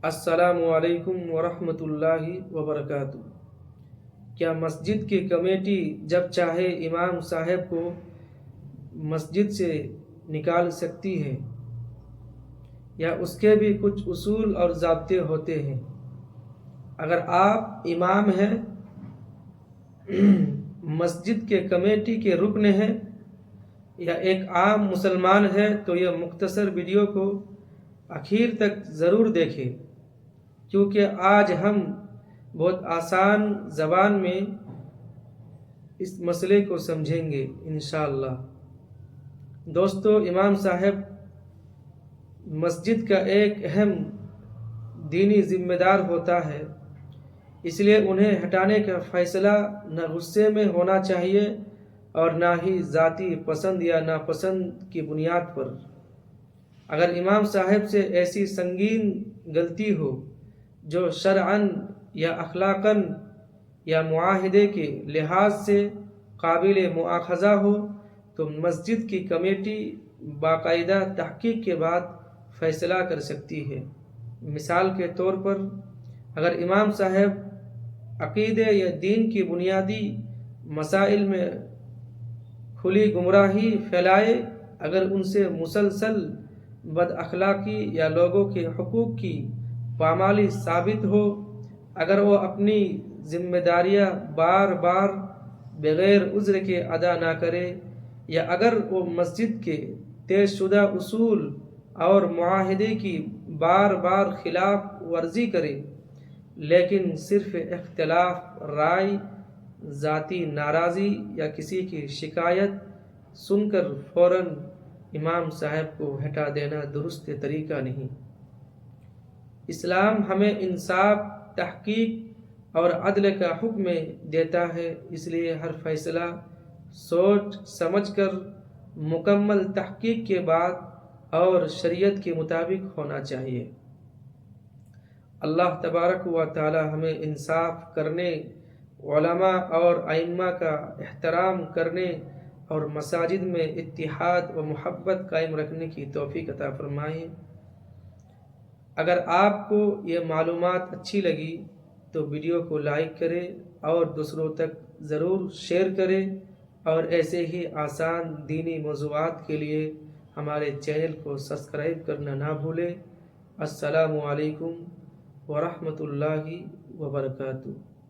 السلام علیکم ورحمۃ اللہ وبرکاتہ۔ کیا مسجد کی کمیٹی جب چاہے امام صاحب کو مسجد سے نکال سکتی ہے، یا اس کے بھی کچھ اصول اور ضابطے ہوتے ہیں؟ اگر آپ امام ہیں، مسجد کے کمیٹی کے رکن ہیں، یا ایک عام مسلمان ہے تو یہ مختصر ویڈیو کو آخر تک ضرور دیکھیں، کیونکہ آج ہم بہت آسان زبان میں اس مسئلے کو سمجھیں گے انشاءاللہ۔ دوستو، امام صاحب مسجد کا ایک اہم دینی ذمہ دار ہوتا ہے، اس لیے انہیں ہٹانے کا فیصلہ نہ غصے میں ہونا چاہیے اور نہ ہی ذاتی پسند یا ناپسند کی بنیاد پر۔ اگر امام صاحب سے ایسی سنگین غلطی ہو جو شرعاً یا اخلاقاً یا معاہدے کے لحاظ سے قابل مواخذہ ہو تو مسجد کی کمیٹی باقاعدہ تحقیق کے بعد فیصلہ کر سکتی ہے۔ مثال کے طور پر، اگر امام صاحب عقیدے یا دین کی بنیادی مسائل میں کھلی گمراہی پھیلائے، اگر ان سے مسلسل بد اخلاقی یا لوگوں کے حقوق کی پامالی ثابت ہو، اگر وہ اپنی ذمہ داریاں بار بار بغیر عذر کے ادا نہ کرے، یا اگر وہ مسجد کے طے شدہ اصول اور معاہدے کی بار بار خلاف ورزی کرے، لیکن صرف اختلاف رائے، ذاتی ناراضی یا کسی کی شکایت سن کر فوراً امام صاحب کو ہٹا دینا درست طریقہ نہیں۔ اسلام ہمیں انصاف، تحقیق اور عدل کا حکم دیتا ہے، اس لیے ہر فیصلہ سوچ سمجھ کر، مکمل تحقیق کے بعد اور شریعت کے مطابق ہونا چاہیے۔ اللہ تبارک و تعالی ہمیں انصاف کرنے، علماء اور ائمہ کا احترام کرنے اور مساجد میں اتحاد و محبت قائم رکھنے کی توفیق عطا فرمائے۔ اگر آپ کو یہ معلومات اچھی لگی تو ویڈیو کو لائک کریں اور دوسروں تک ضرور شیئر کریں، اور ایسے ہی آسان دینی موضوعات کے لیے ہمارے چینل کو سبسکرائب کرنا نہ بھولیں۔ السلام علیکم ورحمۃ اللہ وبرکاتہ۔